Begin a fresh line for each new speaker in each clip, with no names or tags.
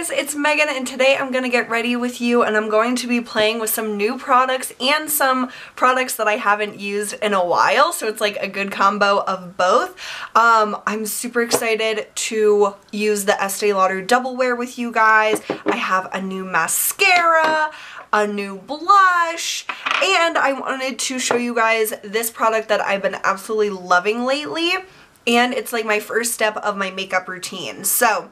guys, it's Megan, and today I'm going to get ready with you and I'm going to be playing with some new products and some products that I haven't used in a while, so it's like a good combo of both. I'm super excited to use the Estee Lauder Double Wear with you guys. I have a new mascara, a new blush, and I wanted to show you guys this product that I've been absolutely loving lately, and it's like my first step of my makeup routine. So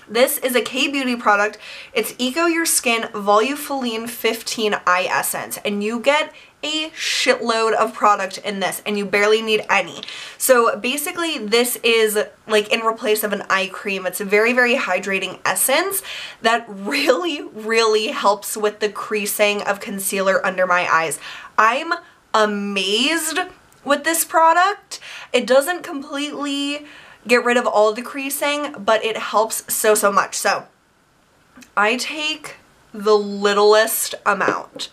this is a K-Beauty product. It's Eco Your Skin Volufiline 15 Eye Essence, and you get a shitload of product in this and you barely need any. So basically this is like in replace of an eye cream. It's a very, very hydrating essence that really helps with the creasing of concealer under my eyes. I'm amazed with this product. It doesn't completely get rid of all the creasing, but it helps so much. So I take the littlest amount.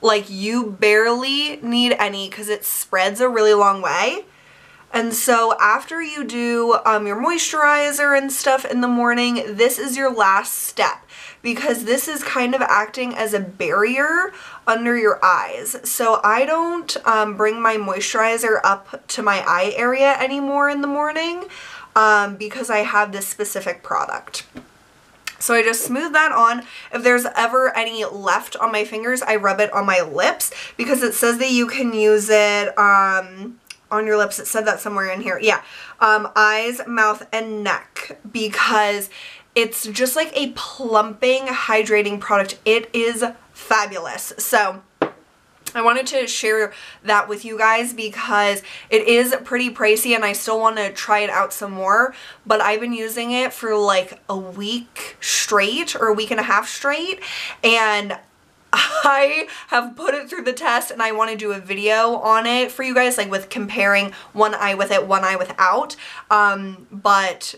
Like, you barely need any because it spreads a really long way. And so after you do your moisturizer and stuff in the morning, this is your last step because this is kind of acting as a barrier under your eyes. So I don't bring my moisturizer up to my eye area anymore in the morning because I have this specific product. So I just smooth that on. If there's ever any left on my fingers, I rub it on my lips because it says that you can use it on your lips. It said that somewhere in here. Yeah. Eyes, mouth, and neck, because it's just like a plumping, hydrating product. It is fabulous. So I wanted to share that with you guys because it is pretty pricey and I still want to try it out some more, but I've been using it for like a week straight or a week and a half straight, and I have put it through the test and I want to do a video on it for you guys, like with comparing one eye with it, one eye without, but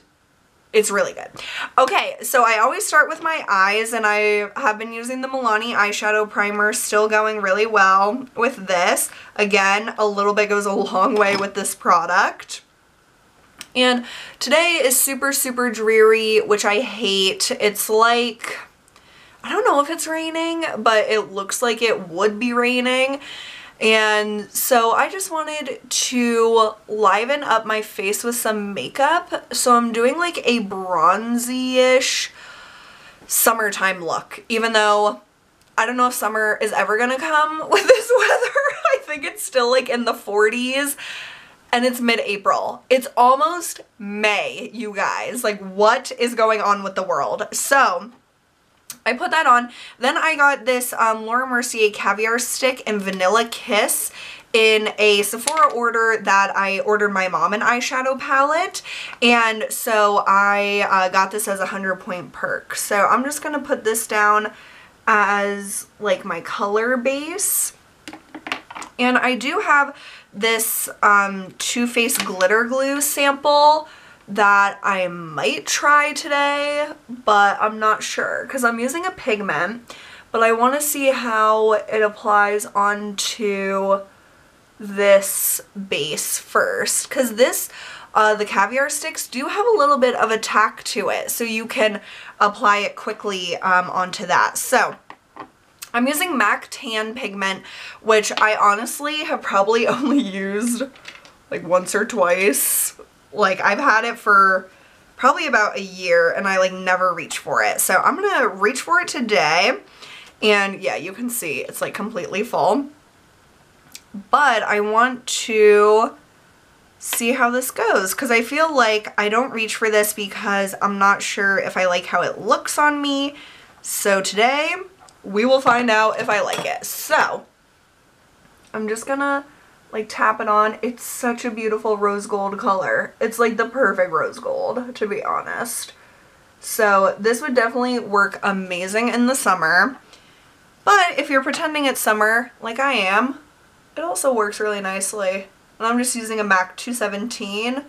it's really good. Okay, so I always start with my eyes, and I have been using the Milani eyeshadow primer, still going really well with this. Again, a little bit goes a long way with this product. And today is super dreary, which I hate. It's like, I don't know if it's raining, but it looks like it would be raining. And so I just wanted to liven up my face with some makeup. So I'm doing like a bronzy-ish summertime look, even though I don't know if summer is ever gonna come with this weather. I think it's still like in the 40s and it's mid-April. It's almost May, you guys. Like, what is going on with the world? So I put that on. Then I got this Laura Mercier Caviar Stick and Vanilla Kiss in a Sephora order that I ordered my mom an eyeshadow palette. And so I got this as a 100-point perk. So I'm just going to put this down as like my color base. And I do have this Too Faced glitter glue sample that I might try today, but I'm not sure because I'm using a pigment, but I want to see how it applies onto this base first, because this the caviar sticks do have a little bit of a tack to it, so you can apply it quickly onto that. So I'm using MAC Tan pigment, which I honestly have probably only used like once or twice. Like, I've had it for probably about a year and I like never reach for it. So I'm gonna reach for it today, and yeah, you can see it's like completely full. But I want to see how this goes because I feel like I don't reach for this because I'm not sure if I like how it looks on me. So today we will find out if I like it. So I'm just gonna like tap it on. It's such a beautiful rose gold color. It's like the perfect rose gold, to be honest. So this would definitely work amazing in the summer. But if you're pretending it's summer, like I am, it also works really nicely. And I'm just using a MAC 217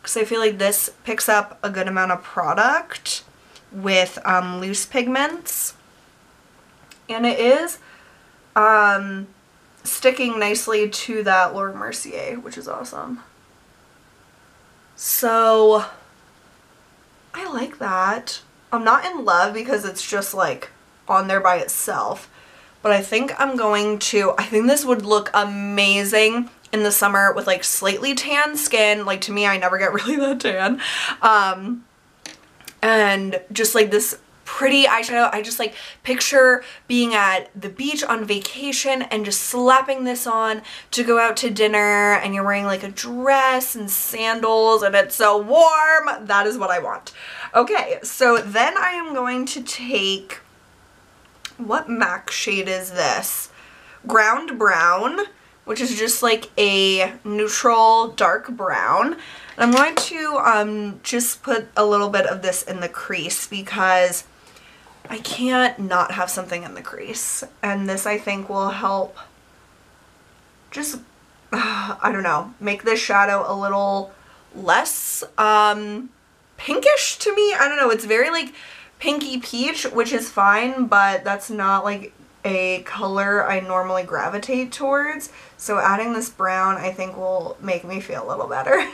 because I feel like this picks up a good amount of product with loose pigments. And it is sticking nicely to that Laura Mercier, which is awesome. So I like that. I'm not in love because it's just like on there by itself. But I think I'm going to, I think this would look amazing in the summer with like slightly tan skin. Like to me, I never get really that tan. And just like this pretty eyeshadow. I just like picture being at the beach on vacation and just slapping this on to go out to dinner, and you're wearing like a dress and sandals and it's so warm. That is what I want. Okay, so then I am going to take, what MAC shade is this? Ground Brown, which is just like a neutral dark brown. And I'm going to just put a little bit of this in the crease because I can't not have something in the crease. And this I think will help just, I don't know, make this shadow a little less pinkish to me. I don't know, it's very like pinky peach, which is fine, but that's not like a color I normally gravitate towards. So adding this brown I think will make me feel a little better.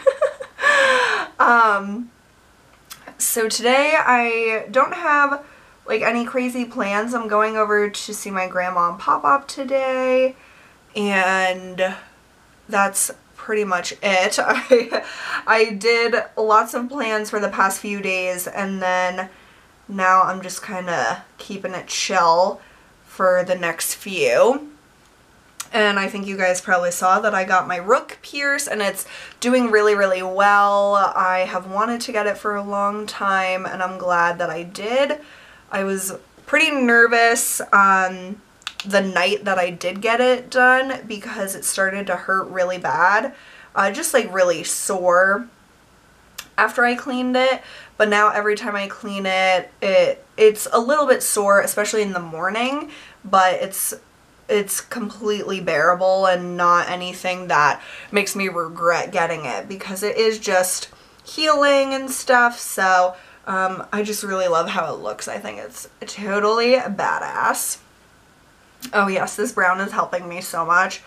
So today I don't have like any crazy plans. I'm going over to see my grandma and pop-up today, and that's pretty much it. I did lots of plans for the past few days, and then now I'm just kind of keeping it chill for the next few. And I think you guys probably saw that I got my Rook pierce, and it's doing really, really well. I have wanted to get it for a long time, and I'm glad that I did. I was pretty nervous on the night that I did get it done because it started to hurt really bad. Just like really sore after I cleaned it. But now every time I clean it, it's a little bit sore, especially in the morning, but it's completely bearable and not anything that makes me regret getting it because it is just healing and stuff. So I just really love how it looks. I think it's totally badass. Oh yes, this brown is helping me so much.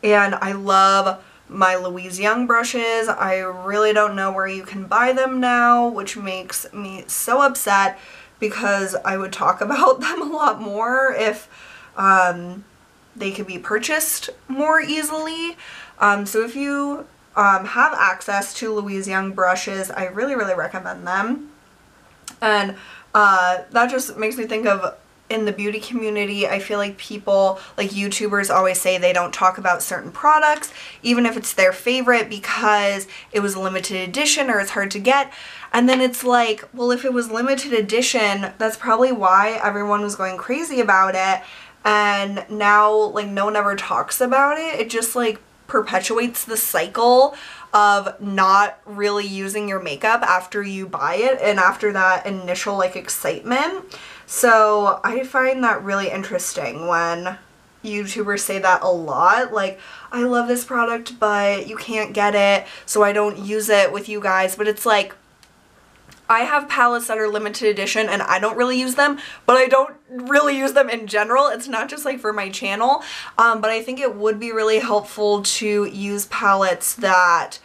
And I love my Louise Young brushes. I really don't know where you can buy them now, which makes me so upset because I would talk about them a lot more if they could be purchased more easily. So if you have access to Louise Young brushes, I really, really recommend them. And that just makes me think of, in the beauty community, I feel like people, like YouTubers, always say they don't talk about certain products, even if it's their favorite, because it was a limited edition or it's hard to get. And then it's like, well, if it was limited edition, that's probably why everyone was going crazy about it. And now, like, no one ever talks about it. It just, like, perpetuates the cycle of not really using your makeup after you buy it and after that initial, like, excitement. So I find that really interesting when YouTubers say that a lot. Like, I love this product, but you can't get it, so I don't use it with you guys. But it's like, I have palettes that are limited edition and I don't really use them, but I don't really use them in general. It's not just like for my channel, but I think it would be really helpful to use palettes that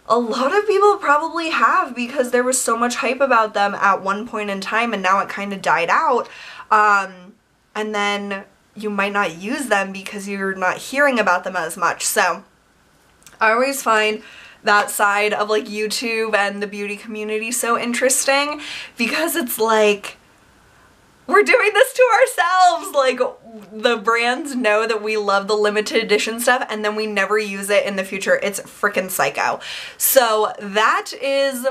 a lot of people probably have because there was so much hype about them at one point in time and now it kind of died out. And then you might not use them because you're not hearing about them as much. So I always find that side of like YouTube and the beauty community so interesting because it's like, we're doing this to ourselves. Like, the brands know that we love the limited edition stuff and then we never use it in the future. It's freaking psycho. So that is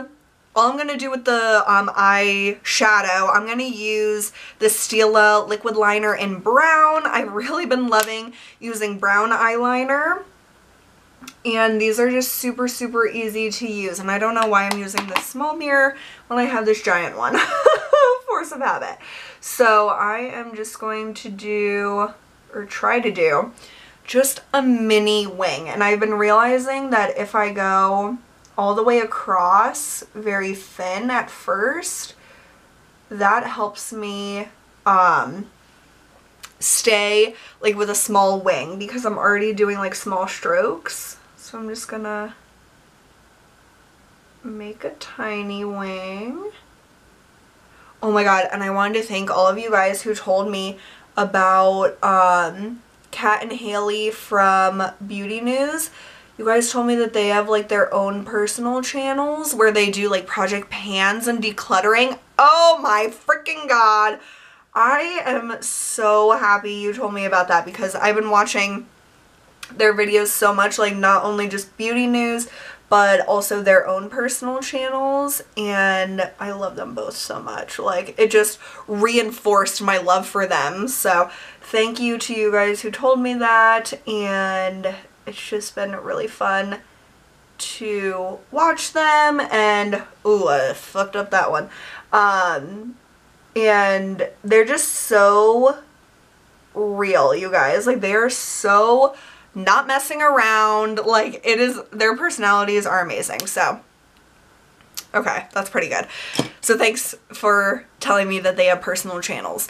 all I'm gonna do with the eyeshadow. I'm gonna use the Stila liquid liner in brown. I've really been loving using brown eyeliner. And these are just super, super easy to use. And I don't know why I'm using this small mirror when I have this giant one. Force of habit. So I am just going to do, or try to do, just a mini wing. And I've been realizing that if I go all the way across very thin at first, that helps me stay like with a small wing because I'm already doing like small strokes. So I'm just gonna make a tiny wing. Oh my god, and I wanted to thank all of you guys who told me about Kat and Haley from Beauty News. You guys told me that they have like their own personal channels where they do like project pans and decluttering. Oh my freaking god. I am so happy you told me about that because I've been watching their videos so much, like not only just Beauty News, but also their own personal channels, and I love them both so much. Like, it just reinforced my love for them. So thank you to you guys who told me that, and it's just been really fun to watch them. And ooh, I fucked up that one. And they're just so real, you guys. Like, they are so not messing around. Like, it is, their personalities are amazing. So okay, that's pretty good. So thanks for telling me that they have personal channels.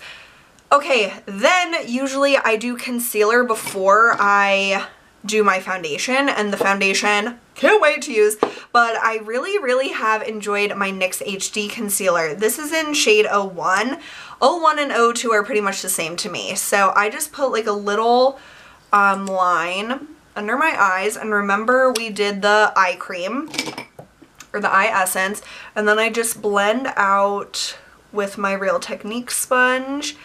Okay, then usually I do concealer before I do my foundation, and the foundation, can't wait to use, but I really have enjoyed my NYX HD concealer. This is in shade 01. 01 and 02 are pretty much the same to me. So I just put like a little line under my eyes, and remember we did the eye cream or the eye essence, and then I just blend out with my Real Technique sponge.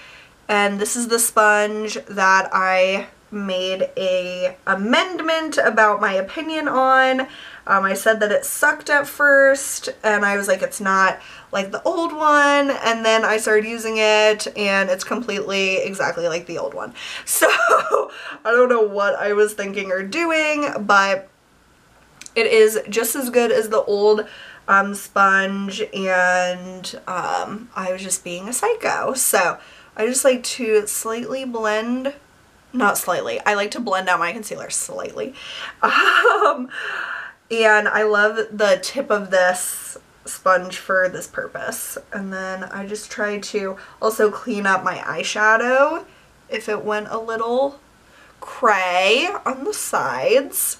And this is the sponge that I made a amendment about my opinion on. I said that it sucked at first, and I was like, it's not like the old one, and then I started using it and it's completely exactly like the old one. So I don't know what I was thinking or doing, but it is just as good as the old sponge, and I was just being a psycho. So I just like to slightly blend, not slightly, I like to blend out my concealer slightly. And I love the tip of this sponge for this purpose. And then I just try to also clean up my eyeshadow if it went a little cray on the sides.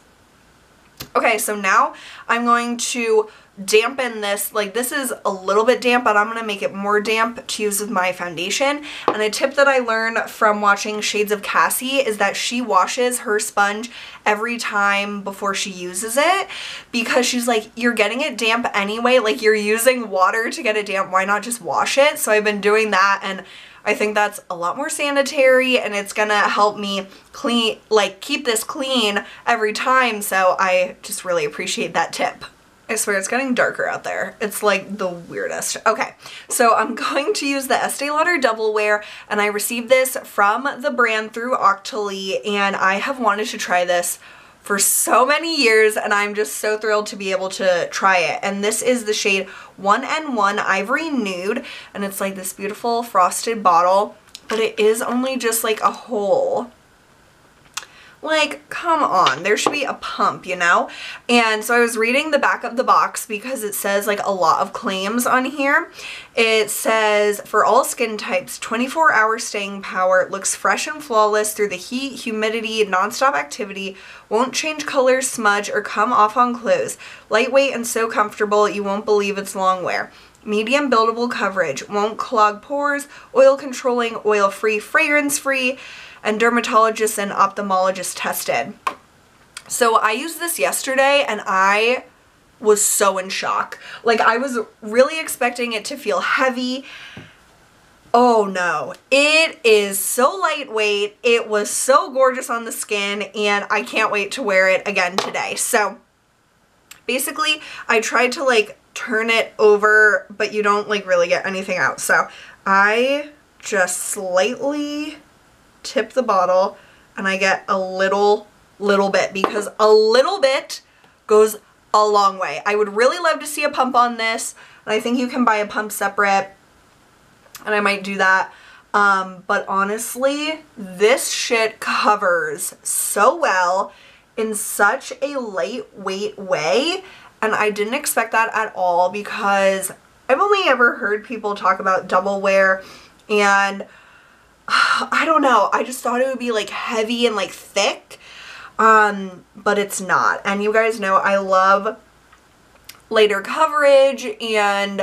Okay, so now I'm going to dampen this. Like, this is a little bit damp, but I'm going to make it more damp to use with my foundation. And a tip that I learned from watching Shades of Cassie is that she washes her sponge every time before she uses it, because she's like, you're getting it damp anyway, like you're using water to get it damp, why not just wash it? So I've been doing that, and I think that's a lot more sanitary, and it's gonna help me clean, like keep this clean every time. So I just really appreciate that tip. I swear it's getting darker out there. It's like the weirdest. Okay, so I'm going to use the Estee Lauder Double Wear, and I received this from the brand through Octoly, and I have wanted to try this for so many years, and I'm just so thrilled to be able to try it. And this is the shade 1N1 Ivory Nude, and it's like this beautiful frosted bottle, but it is only just like a hole. Like, come on, there should be a pump, you know? And so I was reading the back of the box because it says like a lot of claims on here. It says, for all skin types, 24-hour staying power, looks fresh and flawless through the heat, humidity, nonstop activity, won't change color, smudge, or come off on clothes. Lightweight and so comfortable you won't believe it's long wear. Medium buildable coverage, won't clog pores, oil controlling, oil-free, fragrance-free, and dermatologists and ophthalmologists tested. So I used this yesterday, and I was so in shock. Like, I was really expecting it to feel heavy. Oh no, it is so lightweight. It was so gorgeous on the skin, and I can't wait to wear it again today. So basically, I tried to like turn it over, but you don't like really get anything out. So I just slightly tip the bottle, and I get a little bit, because a little bit goes a long way. I would really love to see a pump on this, and I think you can buy a pump separate, and I might do that. But honestly, this shit covers so well in such a lightweight way, and I didn't expect that at all, because I've only ever heard people talk about double wear, and I don't know, I just thought it would be like heavy and like thick, but it's not. And you guys know I love lighter coverage and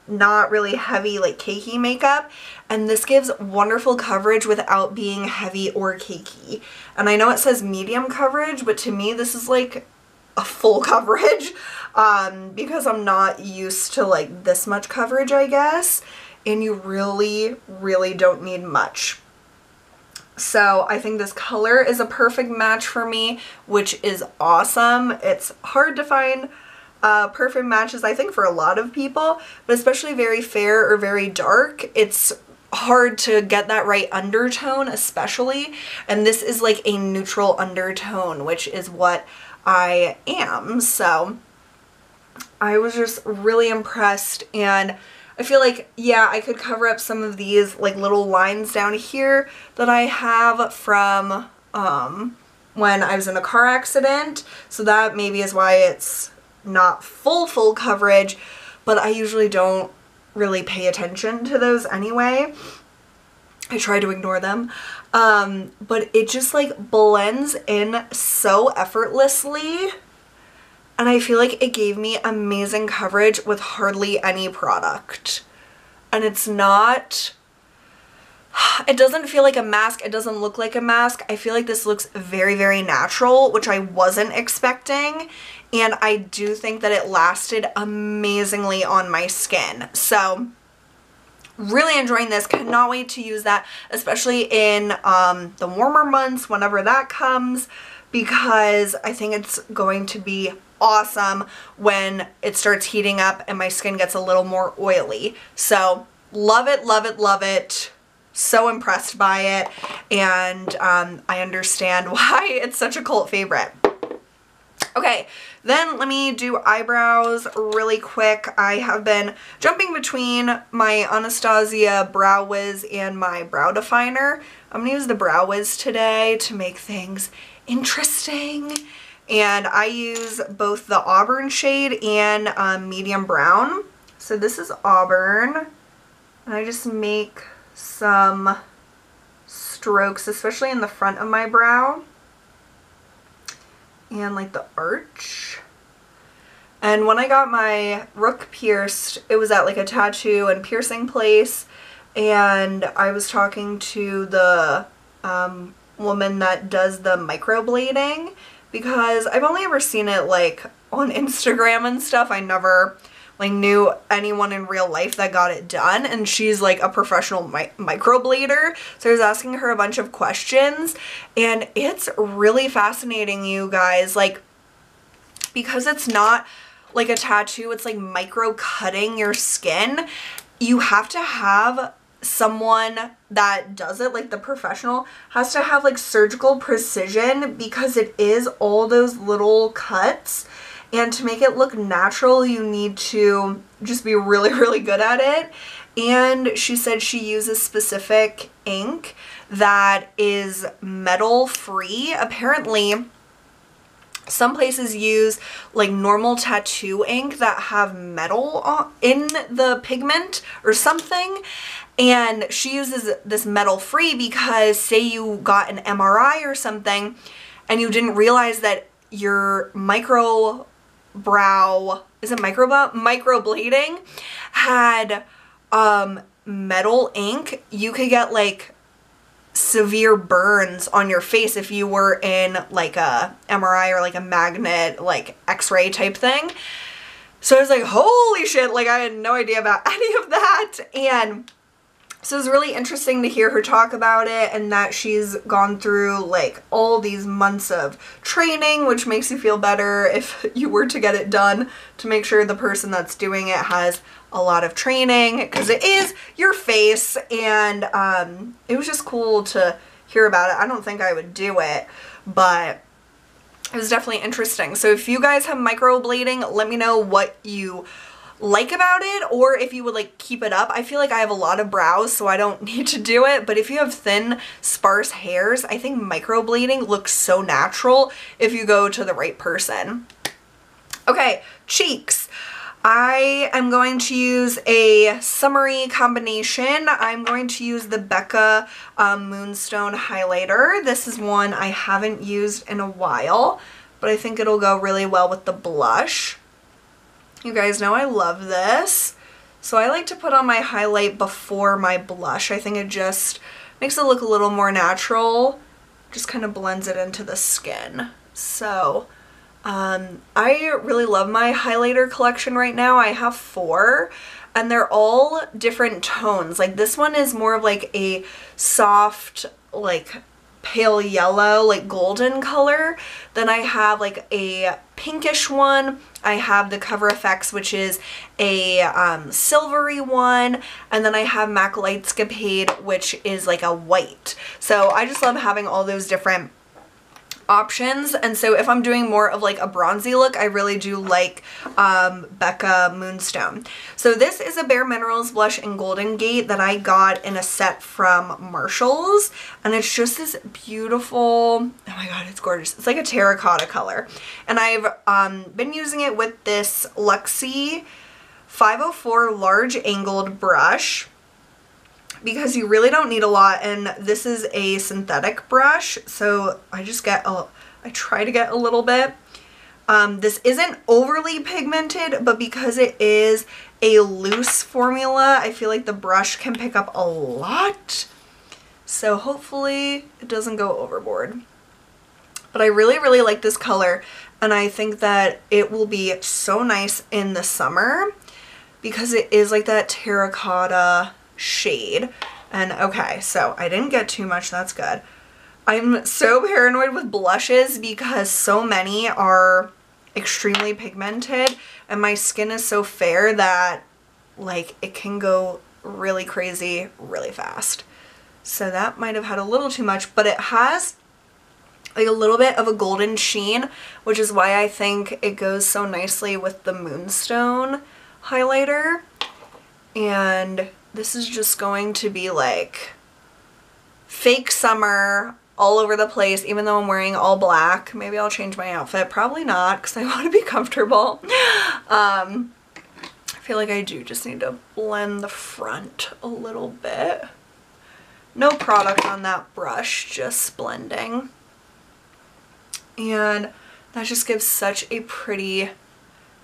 not really heavy, like cakey makeup, and this gives wonderful coverage without being heavy or cakey. And I know it says medium coverage, but to me this is like a full coverage because I'm not used to like this much coverage, I guess, and you really don't need much. So I think this color is a perfect match for me, which is awesome. It's hard to find perfect matches, I think, for a lot of people, but especially very fair or very dark, it's hard to get that right undertone especially, and this is like a neutral undertone, which is what I am. So I was just really impressed, and I feel like, yeah, I could cover up some of these like little lines down here that I have from when I was in a car accident, so that maybe is why it's not full coverage, but I usually don't really pay attention to those anyway. I try to ignore them, but it just like blends in so effortlessly, and I feel like it gave me amazing coverage with hardly any product. And it's not, it doesn't feel like a mask, it doesn't look like a mask. I feel like this looks very natural, which I wasn't expecting, and I do think that it lasted amazingly on my skin. So really enjoying this, cannot wait to use that, especially in the warmer months whenever that comes, because I think it's going to be awesome when it starts heating up and my skin gets a little more oily. So love it. So impressed by it, and I understand why it's such a cult favorite. Okay, then let me do eyebrows really quick. I have been jumping between my Anastasia Brow Wiz and my brow definer. I'm gonna use the Brow Wiz today to make things interesting. And I use both the auburn shade and medium brown. So this is auburn, and I just make some strokes, especially in the front of my brow and like the arch. And when I got my rook pierced, it was at like a tattoo and piercing place, and I was talking to the woman that does the microblading, because I've only ever seen it like on Instagram and stuff. I never like knew anyone in real life that got it done, and she's like a professional microblader. So I was asking her a bunch of questions, and it's really fascinating, you guys, like, because it's not like a tattoo, it's like micro cutting your skin. You have to have someone that does it, like the professional has to have like surgical precision, because it is all those little cuts, and to make it look natural you need to just be really good at it. And she said she uses specific ink that is metal free. Apparently some places use like normal tattoo ink that have metal in the pigment or something, and she uses this metal free because say you got an MRI or something and you didn't realize that your microblading had metal ink, you could get like severe burns on your face if you were in like a MRI or like a magnet, like x-ray type thing. So I was like, holy shit, like I had no idea about any of that. And so it was really interesting to hear her talk about it, and that she's gone through like all these months of training, which makes you feel better if you were to get it done, to make sure the person that's doing it has a lot of training, because it is your face. And it was just cool to hear about it. I don't think I would do it, but it was definitely interesting. So if you guys have microblading, let me know what you like about it, or if you would like keep it up. I feel like I have a lot of brows, so I don't need to do it, but if you have thin, sparse hairs, I think microblading looks so natural if you go to the right person. Okay, cheeks. I am going to use a summery combination. I'm going to use the Becca Moonstone highlighter. This is one I haven't used in a while, but I think it'll go really well with the blush. You guys know I love this. So I like to put on my highlight before my blush. I think it just makes it look a little more natural, just kind of blends it into the skin. So I really love my highlighter collection right now. I have 4 and they're all different tones. Like this one is more of like a soft, like pale yellow, like golden color. Then I have like a pinkish one. I have the Cover FX, which is a silvery one. And then I have MAC Lightscapade, which is like a white. So I just love having all those different options. And so if I'm doing more of like a bronzy look, I really do like Becca Moonstone. So this is a Bare Minerals blush in Golden Gate that I got in a set from Marshall's, and it's just this beautiful, oh my god, it's gorgeous. It's like a terracotta color, and I've been using it with this Luxie 504 large angled brush, because you really don't need a lot, and this is a synthetic brush, so I just get I try to get a little bit. This isn't overly pigmented, but because it is a loose formula, I feel like the brush can pick up a lot, so hopefully it doesn't go overboard. But I really like this color, and I think that it will be so nice in the summer because it is like that terracotta shade. And okay, so I didn't get too much, that's good. I'm so paranoid with blushes because so many are extremely pigmented and my skin is so fair that like it can go really crazy really fast. So that might have had a little too much, but it has like a little bit of a golden sheen, which is why I think it goes so nicely with the Moonstone highlighter. And this is just going to be like fake summer all over the place, even though I'm wearing all black. Maybe I'll change my outfit. Probably not, because I want to be comfortable. I feel like I do just need to blend the front a little bit. No product on that brush, just blending. And that just gives such a pretty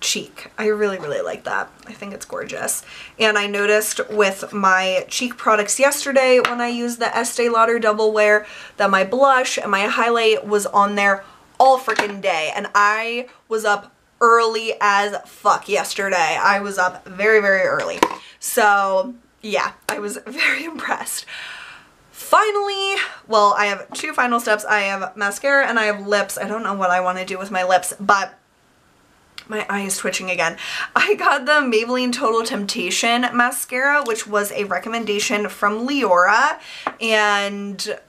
cheek. I really like that. I think it's gorgeous. And I noticed with my cheek products yesterday when I used the Estee Lauder Double Wear that my blush and my highlight was on there all freaking day, and I was up early as fuck yesterday. I was up very early. So yeah, I was very impressed. Finally, well, I have 2 final steps. I have mascara and I have lips. I don't know what I want to do with my lips, but my eye is twitching again. I got the Maybelline Total Temptation mascara, which was a recommendation from Leora, and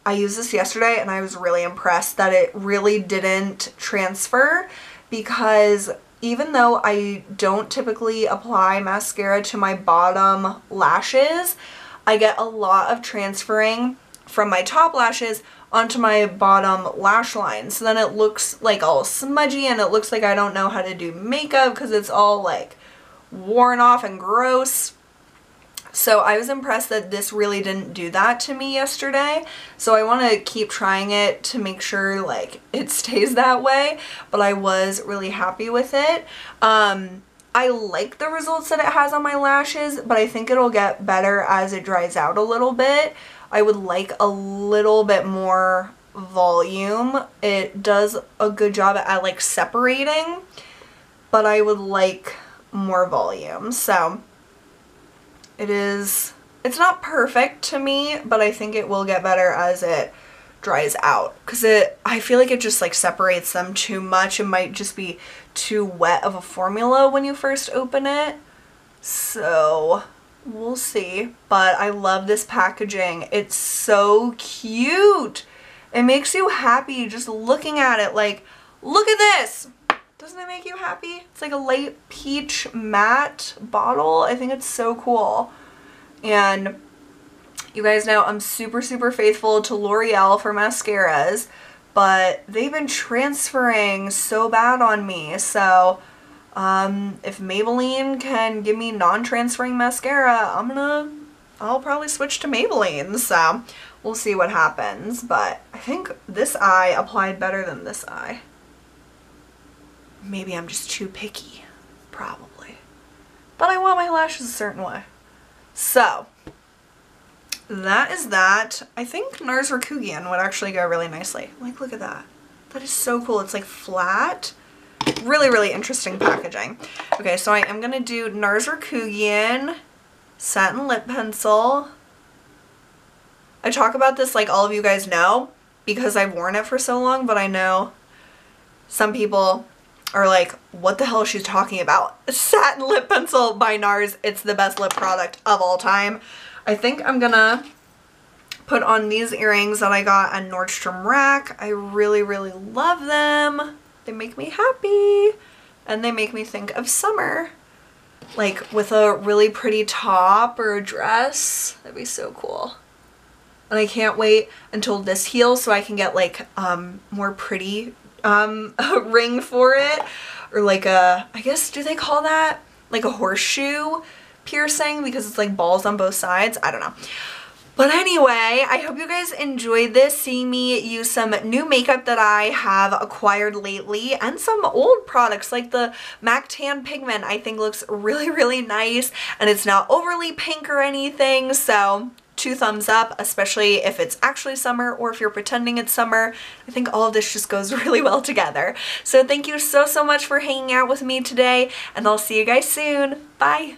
I used this yesterday and I was really impressed that it really didn't transfer, because even though I don't typically apply mascara to my bottom lashes, I get a lot of transferring from my top lashes onto my bottom lash line. So then it looks like all smudgy and it looks like I don't know how to do makeup because it's all like worn off and gross. So I was impressed that this really didn't do that to me yesterday. So I want to keep trying it to make sure like it stays that way, but I was really happy with it. I like the results that it has on my lashes, but I think it'll get better as it dries out a little bit. I would like a little bit more volume. It does a good job at like separating, but I would like more volume. So it's not perfect to me, but I think it will get better as it dries out, because I feel like it just like separates them too much. It might just be too wet of a formula when you first open it. So we'll see, but I love this packaging. It's so cute. It makes you happy just looking at it. Like, look at this. Doesn't it make you happy? It's like a light peach matte bottle. I think it's so cool. And you guys know I'm super faithful to L'Oreal for mascaras, but they've been transferring so bad on me. So if Maybelline can give me non-transferring mascara, I'll probably switch to Maybelline. So we'll see what happens. But I think this eye applied better than this eye. Maybe I'm just too picky. Probably. but I want my lashes a certain way. So that is that. I think NARS Rakugan would actually go really nicely. Like, look at that. That is so cool. It's like flat. Really, really interesting packaging. Okay, so I am gonna do NARS Rakugan satin lip pencil. I talk about this like all of you guys know because I've worn it for so long, but I know some people are like, what the hell is she talking about? Satin lip pencil by NARS. It's the best lip product of all time. I think I'm gonna put on these earrings that I got at Nordstrom Rack. I really, really love them. They make me happy and they make me think of summer. Like with a really pretty top or a dress. That'd be so cool. And I can't wait until this heals so I can get like more pretty a ring for it. Or like a, I guess, do they call that like a horseshoe piercing because it's like balls on both sides? I don't know. But anyway, I hope you guys enjoyed this, seeing me use some new makeup that I have acquired lately and some old products like the MAC Tan Pigment I think looks really, really nice and it's not overly pink or anything, so 2 thumbs up, especially if it's actually summer or if you're pretending it's summer. I think all of this just goes really well together. So thank you so, so much for hanging out with me today and I'll see you guys soon. Bye!